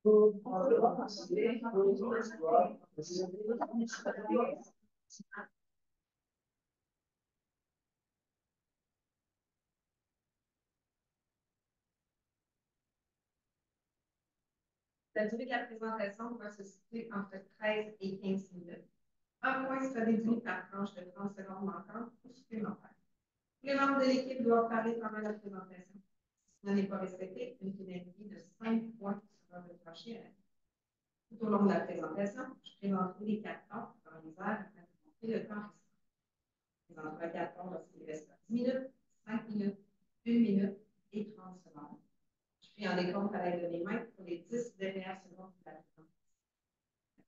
La durée de la présentation va se situer entre 13 et 15 minutes. Un point sera déduit par tranche de 30 secondes manquantes ou supplémentaires. Les membres de l'équipe doivent parler pendant la présentation. Si ce n'est pas respecté, une pénalité de 5 points sera reprochée à la tout au long de la présentation. Je présenterai les 4 temps dans les airs afin de montrer le temps restant. Je présenterai 4 temps lorsqu'il reste 10 minutes, 5 minutes, 1 minute et 30 secondes. Je fais un décompte à l'aide de mes mains pour les 10 dernières secondes de la présentation.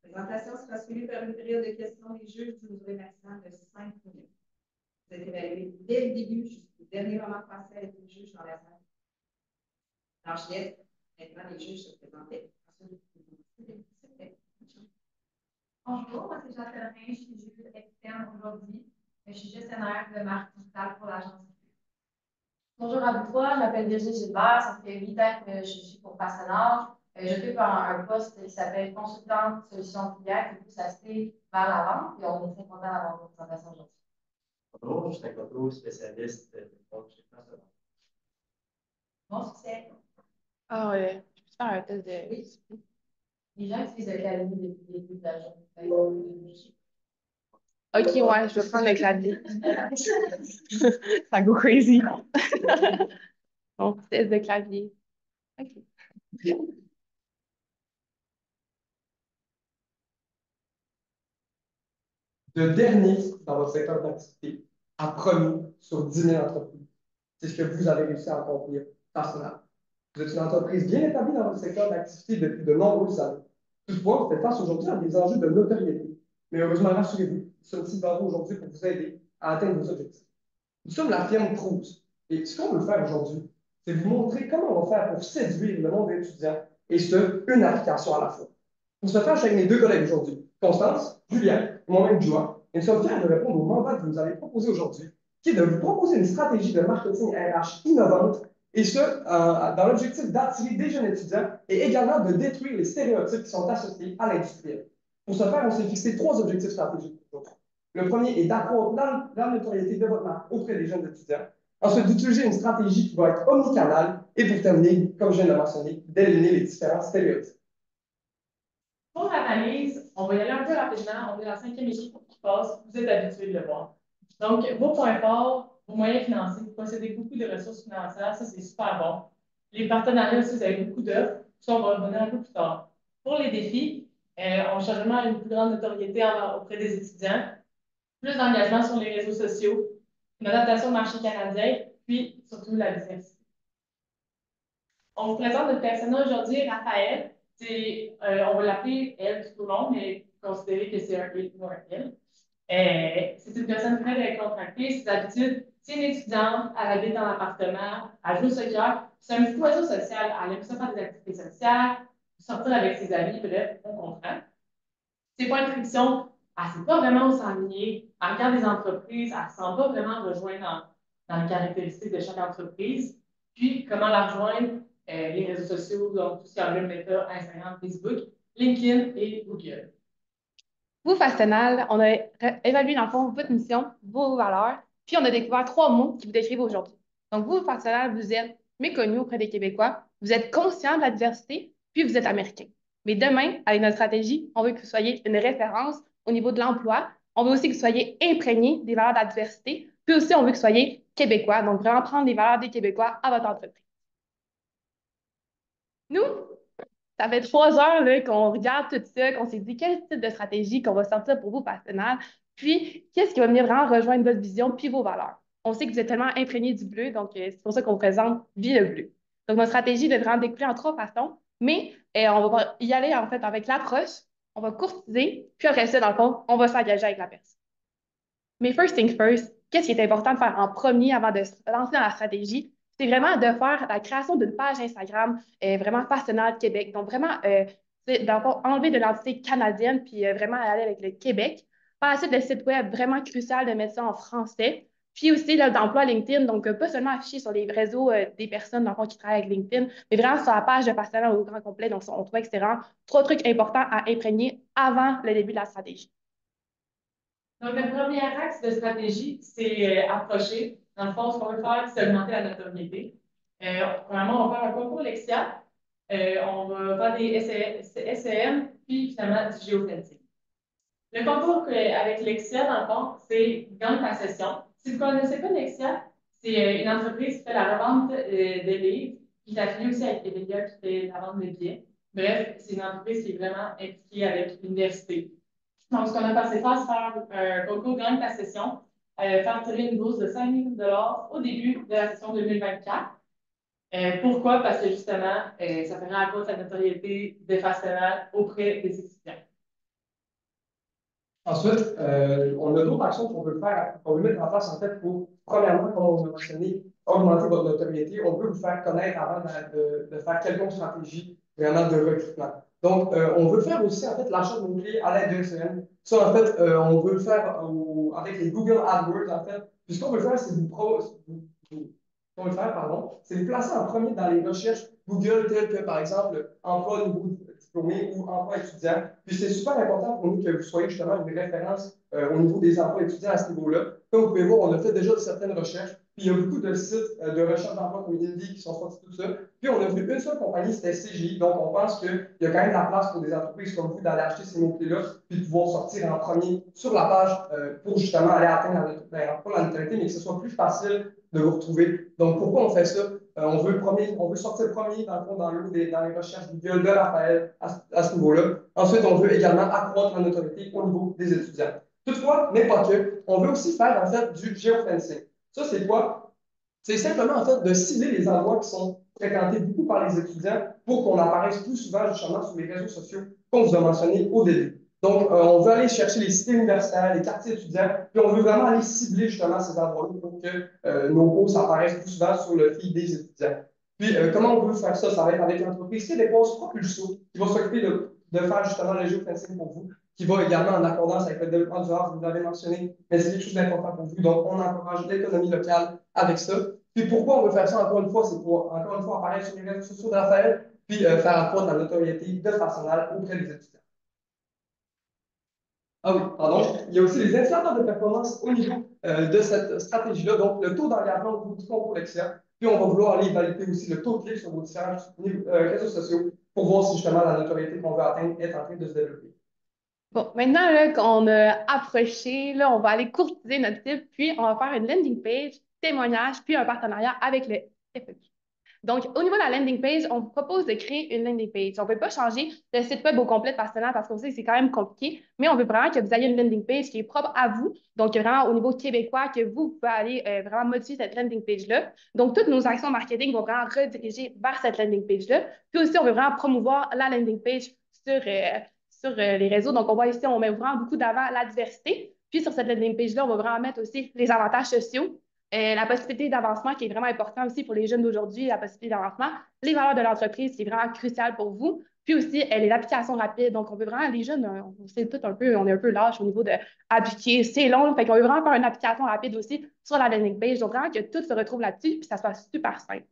La présentation sera suivie par une période de questions des juges d'une durée maximale de 5 minutes. Vous êtes évalué dès le début jusqu'au dernier moment passé avec le juge dans la salle. Alors, je laisse maintenant les juges se présenter. Bonjour, moi c'est Jacques Pellerin, je suis juge externe aujourd'hui. Je suis gestionnaire de marque digitale pour l'agence. Bonjour à vous trois, je m'appelle Virginie Gilbert, ça fait 8 ans que je suis pour Fastenal. J'occupe un poste qui s'appelle consultante solution client, qui pousse acheter vers la vente, et on est très content d'avoir votre présentation aujourd'hui. Bonjour, je suis un coteau spécialiste de chez Fastenal. Bon succès. Ah ouais, je peux faire un test de. Oui. Les gens utilisent le clavier depuis le début de la journée. Ok, ouais, je vais prendre le clavier. Ça go crazy. Bon, test de clavier. Ok. Le dernier dans votre secteur d'activité a promis sur 10 000 entreprises. C'est ce que vous avez réussi à accomplir personnellement. Vous êtes une entreprise bien établie dans votre secteur d'activité depuis de nombreuses années. Toutefois, vous faites face aujourd'hui à des enjeux de notoriété. Mais heureusement, rassurez-vous, nous sommes ici devant vous aujourd'hui pour vous aider à atteindre vos objectifs. Nous sommes la firme Cruise. Et ce qu'on veut faire aujourd'hui, c'est vous montrer comment on va faire pour séduire le monde étudiant, et ce, une application à la fois. Pour ce faire, je suis avec mes deux collègues aujourd'hui, Constance, Julien et moi-même, Joa, et nous sommes fiers de répondre au mandat que vous nous avez proposé aujourd'hui, qui est de vous proposer une stratégie de marketing RH innovante, et ce, dans l'objectif d'attirer des jeunes étudiants et également de détruire les stéréotypes qui sont associés à l'industrie. Pour ce faire, on s'est fixé 3 objectifs stratégiques. Le premier est d'accroître la notoriété de votre marque auprès des jeunes étudiants. Ensuite, d'utiliser une stratégie qui va être omnicanale. Et pour terminer, comme je viens de le mentionner, d'éliminer les différents stéréotypes. Pour l'analyse, on va y aller un peu rapidement. On est la 5e équipe qui passe. Vous êtes habitués de le voir. Donc, vos points forts, vos moyens financiers, vous possédez beaucoup de ressources financières. Ça, c'est super bon. Les partenariats aussi, vous avez beaucoup d'offres. Ça, on va revenir un peu plus tard. Pour les défis, on cherche vraiment une plus grande notoriété auprès des étudiants, plus d'engagement sur les réseaux sociaux, une adaptation au marché canadien, puis surtout la diversité. On vous présente notre personnage aujourd'hui, Raphaël. On va l'appeler elle tout au long, mais considérez que c'est un il ou un elle. C'est une personne très décontractée. Ses habitudes, c'est une étudiante, elle habite dans l'appartement, elle joue au soccer. C'est un petit oiseau social, elle aime ça faire des activités sociales, sortir avec ses amis, bref, on comprend. Ses points de friction, elle ne sait pas vraiment où s'enligner. Elle regarde des entreprises, elle ne se sent pas vraiment rejoindre dans les caractéristiques de chaque entreprise. Puis, comment la rejoindre? Les réseaux sociaux, donc tout ce qui est en Meta, Instagram, Facebook, LinkedIn et Google. Vous, Fastenal, on a évalué dans le fond votre mission, vos valeurs, puis on a découvert 3 mots qui vous décrivent aujourd'hui. Donc, vous, Fastenal, vous êtes méconnu auprès des Québécois, vous êtes conscient de la diversité, puis vous êtes américain. Mais demain, avec notre stratégie, on veut que vous soyez une référence au niveau de l'emploi. On veut aussi que vous soyez imprégné des valeurs de la diversité, puis aussi on veut que vous soyez québécois. Donc, vraiment prendre les valeurs des Québécois à votre entreprise. Nous, ça fait 3 heures qu'on regarde tout ça, qu'on s'est dit quel type de stratégie qu'on va sortir pour vous, Fastenal, Puis, qu'est-ce qui va venir vraiment rejoindre votre vision puis vos valeurs? On sait que vous êtes tellement imprégné du bleu, donc c'est pour ça qu'on vous présente Vie le bleu. Donc, notre stratégie va vraiment découler en trois façons, mais on va y aller en fait avec l'approche, on va courtiser, puis après ça, dans le fond, on va s'engager avec la personne. Mais first things first, qu'est-ce qui est important de faire en premier avant de se lancer dans la stratégie? C'est vraiment de faire la création d'une page Instagram vraiment Fastenal Québec. Donc, vraiment, dans le fond, enlever de l'entité canadienne puis vraiment aller avec le Québec. Par la suite, le site web, vraiment crucial de mettre ça en français. Puis aussi, d'emploi LinkedIn, donc pas seulement affiché sur les réseaux des personnes dans le fond, qui travaillent avec LinkedIn, mais vraiment sur la page de Fastenal au grand complet. Donc, on trouve que c'est vraiment trois trucs importants à imprégner avant le début de la stratégie. Donc, le premier axe de stratégie, c'est approcher. Dans le fond, ce qu'on veut faire, c'est augmenter la notoriété. Premièrement, on va faire un concours Lexia. On va faire des SEM, puis finalement du géofencing. Le concours avec Lexia, dans le fond, c'est gagne ta session. Si vous ne connaissez pas Lexia, c'est une entreprise qui fait la revente de livres, qui est affiliée aussi avec Edelia qui fait la vente de billets. Bref, c'est une entreprise qui est vraiment impliquée avec l'université. Donc, ce qu'on a passé faire, c'est faire un concours gagne ta session, faire tirer une bourse de 5 000 au début de la session 2024. Pourquoi? Parce que justement, ça fait accroître la notoriété de Fastenal auprès des étudiants. Ensuite, on a d'autres actions qu'on veut faire, qu'on veut mettre en place en fait pour, premièrement, comme on a mentionné, augmenter votre notoriété. On veut vous faire connaître avant de faire quelconque stratégie vraiment de recrutement. Donc, on veut faire aussi en fait l'achat de mots-clés à l'aide de SEM. Ça, en fait, on veut le faire avec les Google AdWords, en fait. Puis ce qu'on veut faire, c'est qu'on veut faire, pardon, c'est les placer en premier dans les recherches Google, telles que, par exemple, emploi nouveau diplômé ou emploi étudiant. Puis c'est super important pour nous que vous soyez justement une référence au niveau des emplois étudiants à ce niveau-là. Comme vous pouvez voir, on a fait déjà certaines recherches. Puis il y a beaucoup de sites de recherche d'emploi comme Indeed qui sont sortis tout ça. Puis on a vu une seule compagnie, c'était CGI. Donc on pense qu'il y a quand même de la place pour des entreprises comme vous d'aller acheter ces mots-clés-là puis de pouvoir sortir en premier sur la page pour justement aller atteindre la neutralité, mais que ce soit plus facile de vous retrouver. Donc pourquoi on fait ça? On veut sortir premier dans le fond, dans les recherches Google de Raphaël à ce niveau-là. Ensuite, on veut également accroître la notoriété au niveau des étudiants. Toutefois, mais pas que, on veut aussi faire en fait du geofencing. Ça, c'est quoi? C'est simplement en fait de cibler les endroits qui sont fréquentés beaucoup par les étudiants pour qu'on apparaisse plus souvent justement sur les réseaux sociaux qu'on vous a mentionné au début. Donc, on veut aller chercher les cités universitaires, les quartiers étudiants, puis on veut vraiment aller cibler justement ces endroits-là pour que nos posts apparaissent plus souvent sur le feed des étudiants. Puis, comment on veut faire ça? Ça va être avec l'entreprise québécoise Propulso qui va s'occuper de faire justement le geofencing pour vous, qui va également en accordance avec le développement durable, vous l'avez mentionné, mais c'est quelque chose d'important pour vous. Donc, on encourage l'économie locale avec ça. Puis, pourquoi on veut faire ça encore une fois? C'est pour, encore une fois, apparaître sur les réseaux sociaux de Raphaël, puis faire accroître la notoriété de Fastenal auprès des étudiants. Ah oui, pardon. Il y a aussi les indicateurs de performance au niveau de cette stratégie-là. Donc, le taux d'engagement au niveau du concours Lexia. Puis, on va vouloir aller valider aussi le taux de clic sur vos différents réseaux sociaux pour voir si justement la notoriété qu'on veut atteindre est en train de se développer. Bon, maintenant là, qu'on a approché, là, on va aller courtiser notre cible, puis on va faire une landing page, témoignage, puis un partenariat avec le FEQ. Donc, au niveau de la landing page, on vous propose de créer une landing page. On ne veut pas changer le site web au complet de partenaire parce qu'on sait que c'est quand même compliqué, mais on veut vraiment que vous ayez une landing page qui est propre à vous, donc vraiment au niveau québécois, que vous pouvez aller vraiment modifier cette landing page-là. Donc, toutes nos actions marketing vont vraiment rediriger vers cette landing page-là. Puis aussi, on veut vraiment promouvoir la landing page sur les réseaux. Donc, on voit ici, on met vraiment beaucoup d'avant la diversité. Puis sur cette landing page-là, on va vraiment mettre aussi les avantages sociaux, la possibilité d'avancement qui est vraiment important aussi pour les jeunes d'aujourd'hui, la possibilité d'avancement, les valeurs de l'entreprise qui est vraiment crucial pour vous, puis aussi les applications rapides. Donc, on veut vraiment, les jeunes, on sait tout un peu, on est un peu lâche au niveau d'appliquer, c'est long, fait qu'on veut vraiment faire une application rapide aussi sur la landing page. Donc, vraiment que tout se retrouve là-dessus, puis ça soit super simple.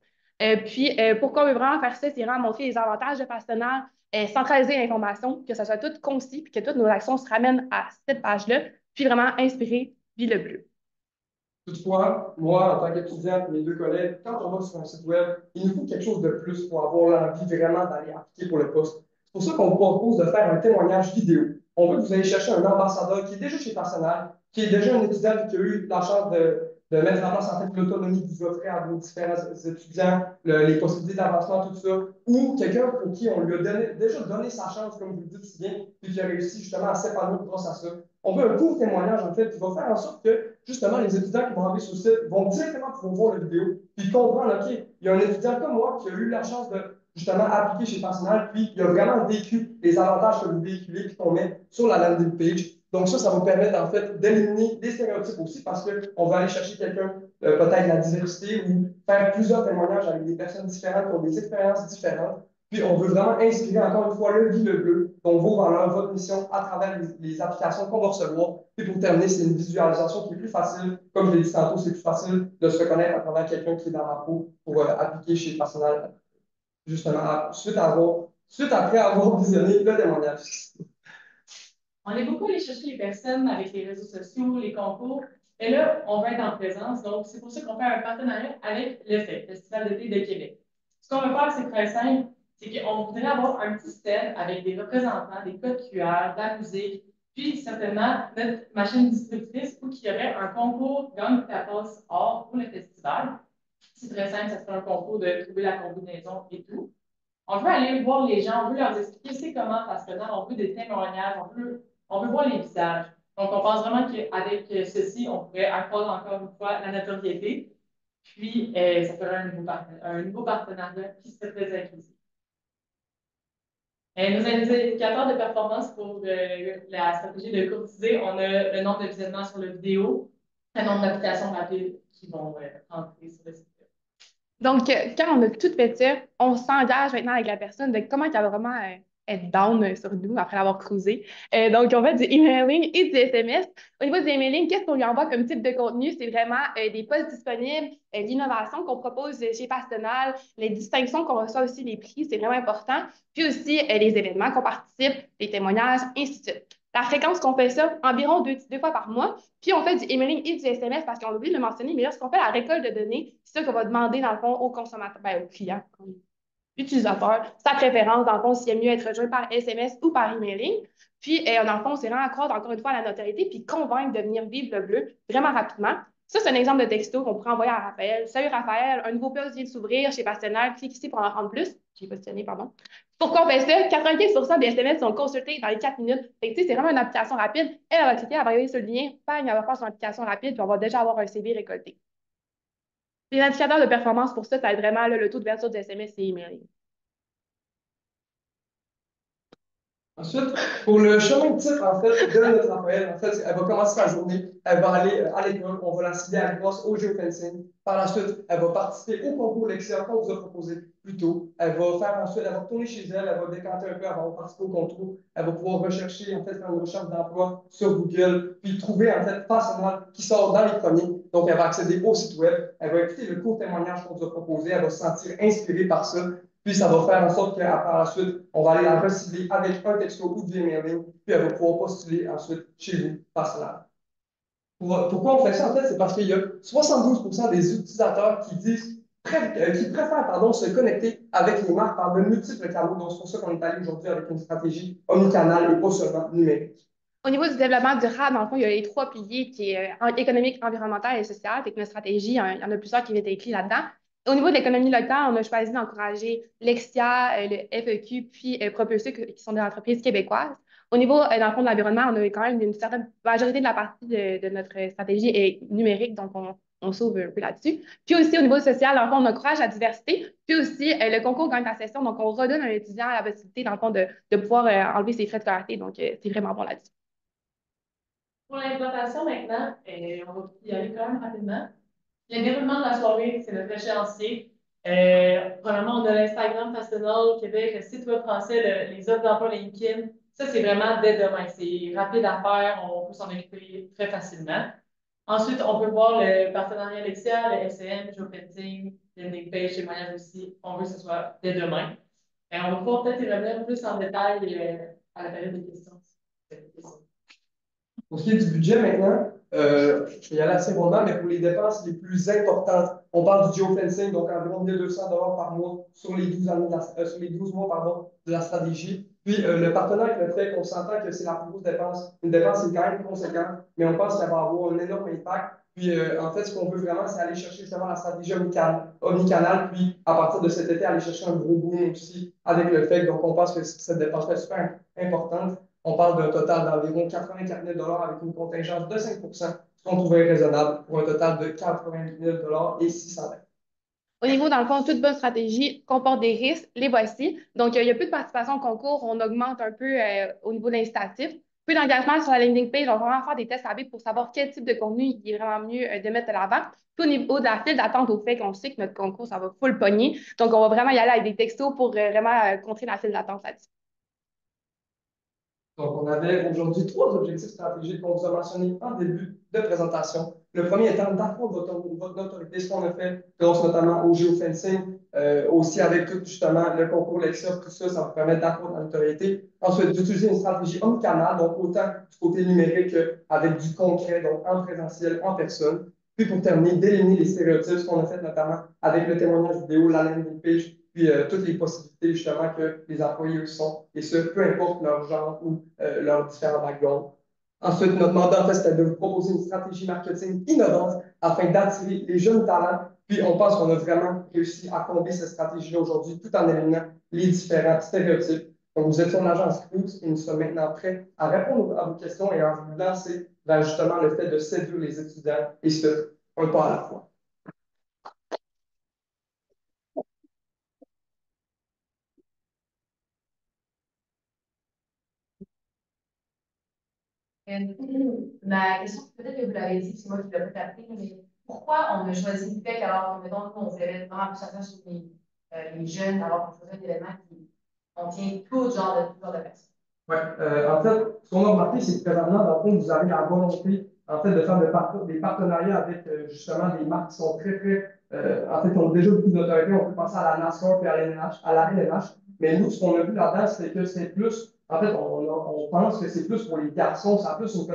Pourquoi on veut vraiment faire ça, c'est vraiment montrer les avantages de partenaire, centraliser l'information, que ça soit tout concis, puis que toutes nos actions se ramènent à cette page-là, puis vraiment inspirer Vie le bleu. Toutefois, moi, en tant qu'étudiant, mes deux collègues, quand on va sur un site web, il nous faut quelque chose de plus pour avoir l'envie vraiment d'aller appliquer pour le poste. C'est pour ça qu'on vous propose de faire un témoignage vidéo. On veut que vous allez chercher un ambassadeur qui est déjà chez Fastenal, qui est déjà un étudiant qui a eu la chance de mettre en place en fait l'autonomie que vous offrez à vos différents étudiants, les possibilités d'avancement, tout ça, ou quelqu'un pour qui on lui a déjà donné sa chance, comme vous le dites si bien, puis qui a réussi justement à s'épanouir grâce à ça. On veut un court témoignage, en fait, qui va faire en sorte que, justement, les étudiants qui vont arriver sur le site vont directement pouvoir voir la vidéo, puis comprendre, OK, il y a un étudiant comme moi qui a eu la chance de, justement, appliquer chez Personnel, puis il a vraiment vécu les avantages que vous véhiculez, puis qu'on met sur la landing page. Donc ça va permettre, en fait, d'éliminer des stéréotypes aussi, parce qu'on va aller chercher quelqu'un, peut-être de la diversité, ou faire plusieurs témoignages avec des personnes différentes qui ont des expériences différentes. Puis, on veut vraiment inspirer encore une fois le Guy Bleu, donc vos valeurs, votre mission à travers les applications qu'on va recevoir. Puis, pour terminer, c'est une visualisation qui est plus facile. Comme je l'ai dit tantôt, c'est plus facile de se reconnaître à travers quelqu'un qui est dans la peau pour appliquer chez Personnel, justement, suite après avoir visionné le témoignage. On est beaucoup allé chercher les personnes avec les réseaux sociaux, les concours. Et là, on va être en présence. Donc, c'est pour ça qu'on fait un partenariat avec le FEC, le Festival d'été de Québec. Ce qu'on va faire, c'est très simple. C'est qu'on voudrait avoir un petit stand avec des représentants, des codes QR, de la musique, puis certainement notre machine distributrice où il y aurait un concours gagne ta passe hors pour le festival. C'est très simple, ça serait un concours de trouver la combinaison et tout. On veut aller voir les gens, on veut leur expliquer c'est comment Passionnant, on veut des témoignages, on veut voir les visages. Donc, on pense vraiment qu'avec ceci, on pourrait accroître encore une fois la notoriété. Puis, ça ferait un nouveau partenariat qui serait très inclusif. Nos indicateurs de performance pour la stratégie de courtiser, on a le nombre de visionnements sur la vidéo, le nombre d'applications rapides qui vont rentrer sur le site. Donc, quand on a tout fait ça, on s'engage maintenant avec la personne de comment elle va vraiment être down sur nous après l'avoir cruisé. Donc, on fait du emailing et du SMS. Au niveau du emailing, qu'est-ce qu'on lui envoie comme type de contenu? C'est vraiment des postes disponibles, l'innovation qu'on propose chez Fastenal, les distinctions qu'on reçoit aussi, les prix, c'est vraiment important. Puis aussi les événements qu'on participe, les témoignages, ainsi de suite. La fréquence qu'on fait ça, environ deux fois par mois. Puis on fait du emailing et du SMS parce qu'on oublie de le mentionner, mais lorsqu'on fait la récolte de données, c'est ça qu'on va demander dans le fond au consommateur, ben, au client, utilisateur, sa préférence, dans le fond, s'il est mieux être rejoint par SMS ou par emailing. Puis, dans le fond, c'est vraiment accroître encore une fois la notoriété puis convaincre de venir vivre le bleu vraiment rapidement. Ça, c'est un exemple de texto qu'on pourrait envoyer à Raphaël. Salut Raphaël, un nouveau poste vient de s'ouvrir chez Pastenaire. Clique ici pour en apprendre plus. J'ai positionné, pardon. Pourquoi on fait ça? 95% des SMS sont consultés dans les 4 minutes. Fait que, c'est vraiment une application rapide. Elle va cliquer, elle va regarder ce lien, bang, elle va faire son application rapide, puis on va déjà avoir un CV récolté. Les indicateurs de performance pour ça, ça va être vraiment là, le taux d'ouverture du SMS et emailing. Ensuite, pour le chemin de titre, en fait, de notre Raphaël, en fait, elle va commencer sa journée, elle va aller à l'école, on va la cibler grâce au géofencing. Par la suite, elle va participer au concours Lexia qu'on vous a proposé plus tôt. Elle va faire ensuite, elle va retourner chez elle, elle va décanter un peu, elle va participer au concours. Elle va pouvoir rechercher, en fait, faire une recherche d'emploi sur Google, puis trouver, en fait, Fastenal qui sort dans les premiers. Donc, elle va accéder au site web, elle va écouter le court témoignage qu'on vous a proposé, elle va se sentir inspirée par ça. Puis, ça va faire en sorte qu'à la suite, on va aller la recibler avec un texto ou du emailing, puis elle va pouvoir postuler ensuite chez vous, Fastenal. Pourquoi on fait ça, en fait? C'est parce qu'il y a 72% des utilisateurs qui disent, qui préfèrent, pardon, se connecter avec les marques par de multiples canaux. Donc, c'est pour ça qu'on est allé aujourd'hui avec une stratégie omnicanale et pas seulement numérique. Au niveau du développement durable, dans le fond, il y a les trois piliers qui est économique, environnemental et social. Avec notre stratégie, il y en a plusieurs qui étaient écrits là-dedans. Au niveau de l'économie locale, on a choisi d'encourager Lexia, le FEQ, puis Propulsé, qui sont des entreprises québécoises. Au niveau, dans le fond, de l'environnement, on a quand même une certaine majorité de la partie de notre stratégie est numérique, donc on sauve un peu là-dessus. Puis aussi, au niveau social, dans le fond, on encourage la diversité. Puis aussi, le concours gagne ta session, donc on redonne à un étudiant la possibilité, dans le fond, de pouvoir enlever ses frais de scolarité. Donc, c'est vraiment bon là-dessus. Pour l'implantation maintenant, on va y aller quand même rapidement. Le déroulement de la soirée, c'est notre échéancier. Premièrement, on a l'Instagram Fastenal Québec, le site web français, les offres d'emploi LinkedIn. Ça, c'est vraiment dès demain. C'est rapide à faire, on peut s'en occuper très facilement. Ensuite, on peut voir le partenariat Lexia, le SCM, Geofencing, le landing page, témoignage aussi. On veut que ce soit dès demain. On va pouvoir peut-être y revenir plus en détail à la période des questions. Pour ce qui est du budget maintenant, je vais y aller assez rondement, mais pour les dépenses les plus importantes, on parle du geofencing, donc environ 1200 par mois sur les 12, sur les 12 mois pardon, de la stratégie. Puis le partenaire qui le fait, on s'entend que c'est la plus grosse dépense. Une dépense qui est quand même conséquente, mais on pense qu'elle va avoir un énorme impact. Puis en fait, ce qu'on veut vraiment, c'est aller chercher justement la stratégie omnicanale, puis à partir de cet été, aller chercher un gros boom aussi avec le fait. Donc on pense que cette dépense est super importante. On parle d'un total d'environ 84 000 avec une contingence de 5 ce qu'on trouvait raisonnable pour un total de 88 000 et 600. Au niveau, dans le fond, toute bonne stratégie comporte des risques. Les voici. Donc, il n'y a plus de participation au concours. On augmente un peu au niveau de l'incitatif. Plus d'engagement sur la landing page. On va vraiment faire des tests AB pour savoir quel type de contenu il est vraiment mieux de mettre de l'avant. Puis au niveau de la file d'attente, au fait qu'on sait que notre concours, ça va full pogner. Donc, on va vraiment y aller avec des textos pour vraiment contrer la file d'attente là-dessus. Donc, on avait aujourd'hui 3 objectifs stratégiques qu'on vous a mentionnés en début de présentation. Le premier étant d'accroître votre notoriété, ce qu'on a fait grâce notamment au géofencing, aussi avec tout justement le concours Lexia, tout ça, ça vous permet d'accroître la notoriété. Ensuite, d'utiliser une stratégie omnicanale, donc autant du côté numérique qu'avec du concret, donc en présentiel, en personne. Puis pour terminer, d'éliminer les stéréotypes, ce qu'on a fait notamment avec le témoignage vidéo, la landing page, puis toutes les possibilités justement que les employés sont, et ce, peu importe leur genre ou leurs différents backgrounds. Ensuite, notre mandat, en fait, c'était de vous proposer une stratégie marketing innovante afin d'attirer les jeunes talents. Puis, on pense qu'on a vraiment réussi à combler cette stratégie-là aujourd'hui tout en éliminant les différents stéréotypes. Donc, vous êtes sur l'agence Cruise et nous sommes maintenant prêts à répondre à vos questions et à vous lancer vers justement le fait de séduire les étudiants et ce, un pas à la fois. Ma question, peut-être que vous l'avez dit, c'est moi qui l'ai pas capté, mais pourquoi on a choisi le PEC alors que, mettons, nous, on faisait vraiment plus attention sur les jeunes, alors qu'on faisait un événement qui contient tout genre de personnes? Oui, en fait, ce qu'on a remarqué, c'est que présentement, dans le fond, vous avez la volonté, en fait, de faire des partenariats avec justement des marques qui sont en fait, qui ont déjà beaucoup de notoriété. On peut penser à la NASCAR et à la LNH. Mais nous, ce qu'on a vu là-dedans, c'est que c'est plus, en fait, on pense que c'est plus pour les garçons, ça a plus une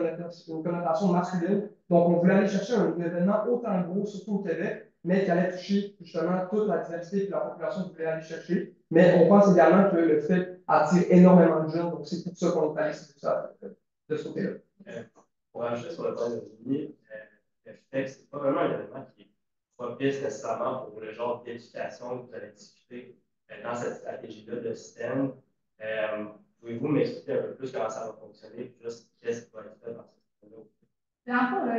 connotation masculine. Donc, on voulait aller chercher un événement autant gros, surtout au Québec, mais qui allait toucher justement toute la diversité de la population qu'on voulait aller chercher. Mais on pense également que le fait attire énormément de jeunes, donc c'est pour ça qu'on est allé sur ça de ce côté-là. Pour ajouter sur le point de vue, le FITEC, ce n'est pas vraiment un événement qui est propice nécessairement pour le genre d'éducation que vous allez discuter dans cette stratégie-là de STEM. Pouvez-vous m'expliquer un peu plus comment ça va fonctionner, juste qu'est-ce qui va être fait dans cette stratégie-là? Dans le fond, là,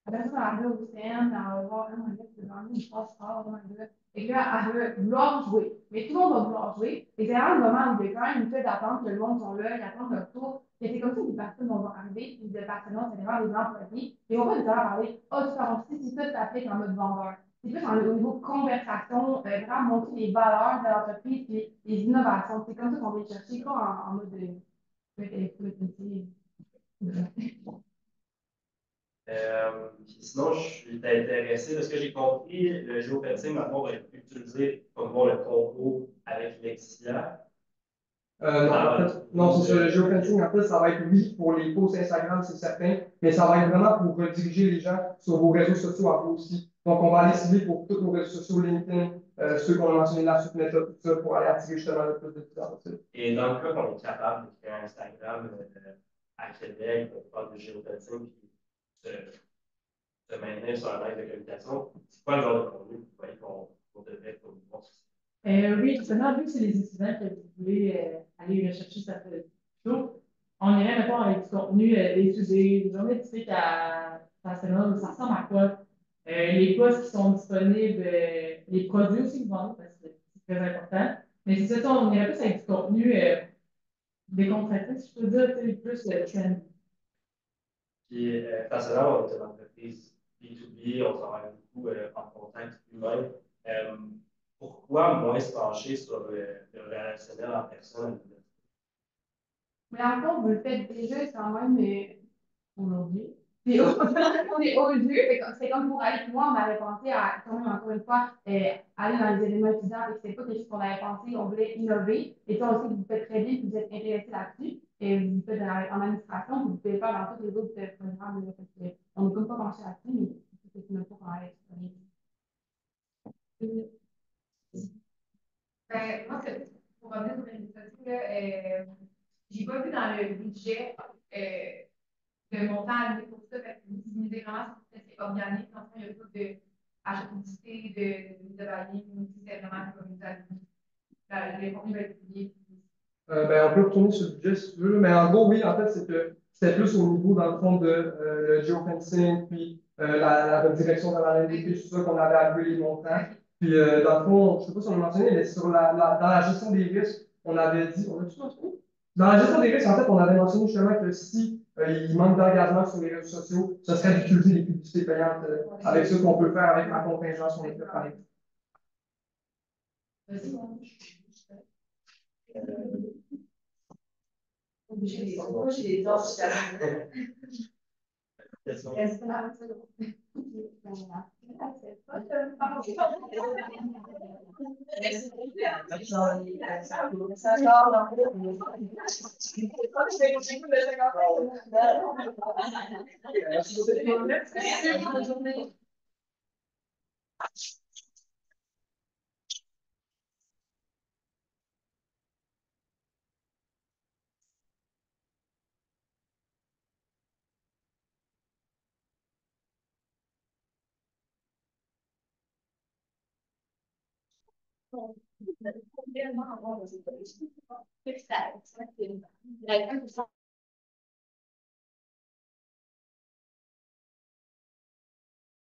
après ça, elle va au CN, elle va voir un modèle de gagner une passe fort, et là, elle va vouloir jouer. Mais tout le monde va vouloir jouer. Et c'est vraiment le moment où il y a quand même une fête d'attente, que le monde sont là, ils attendent leur tour. Et c'est comme ça que les personnes vont arriver, puis les personnes, c'est vraiment les employés. Ils vont pas nous parler, oh, tu parles si c'est ça, tu t'appliques en mode vendeur. C'est plus au niveau conversation, vraiment montrer les valeurs de l'entreprise et les innovations. C'est comme ça qu'on vient chercher, quoi, en mode de. Puis sinon, je suis intéressé de ce que j'ai compris. Le géofencing, maintenant, va être utilisé pour voir le concours avec Lexia. Non, en fait, non, c'est sur le géofencing, en fait, ça va être oui pour les posts Instagram, c'est certain, mais ça va être vraiment pour rediriger les gens sur vos réseaux sociaux à vous aussi. Donc, on va aller cibler pour tous nos réseaux sociaux, LinkedIn, ceux qu'on a mentionnés là, sur Meta, tout ça, pour aller attirer justement le plus de clients possible. Et dans le cas qu'on est capable de créer un Instagram à Québec, on parle de géofencing, puis se maintenir sur la ligne de communication, c'est quoi le genre de contenu que vous voyez qu'on devrait promouvoir? Oui, justement, vu que c'est les étudiants que vous voulez aller rechercher cette show, on irait, mettons, avec du contenu étudié, des journées typiques à ça ressemble à quoi? Les postes qui sont disponibles, les produits aussi que vous vendez, parce que c'est très important. Mais c'est ça, on irait plus avec du contenu décontracté, si je peux dire, plus trend. Puis, personnellement, on est une entreprise B2B, on travaille beaucoup en contact humain. Pourquoi moins se pencher sur le relationnel en personne? Mais en fait, vous le faites déjà quand même aujourd'hui. Puis on est au jeu, c'est comme pour aller plus loin, on avait pensé à, quand même, encore une fois, aller dans les éléments étudiants, et c'était pas quelque chose qu'on avait pensé, on voulait innover. Et toi aussi, vous faites très bien, vous êtes intéressé là-dessus, et vous faites en administration, vous pouvez faire dans tous les autres programmes. On n'est comme pas penché là-dessus, mais c'est une fois qu'on a explorer. Ben, moi, pour revenir sur l'initiative, j'ai pas vu dans le budget le montant alloué pour ça, parce que vous diminuez vraiment sur c'est organique, en fait, il n'y a pas d'activité de value, c'est vraiment comme vous avez dit. Le contenu va être publié. Ben, on peut retourner sur le budget si tu veux, mais en gros, oui, en fait, c'est que c'était plus au niveau, dans le fond, de le geofencing, puis la redirection vers la ligne tout ça, qu'on avait alloué les montants. Puis, dans le fond, je ne sais pas si on l'a mentionné, mais sur dans la gestion des risques, on avait dit, on a-tu mentionné? Dans la gestion des risques, en fait, on avait mentionné justement que si il manque d'engagement sur les réseaux sociaux, ce serait d'utiliser les publicités payantes avec ce qu'on peut faire avec la contingence qu'on a fait, par exemple. Vas-y, moi. J'ai des torches. Question. Tellement avoir des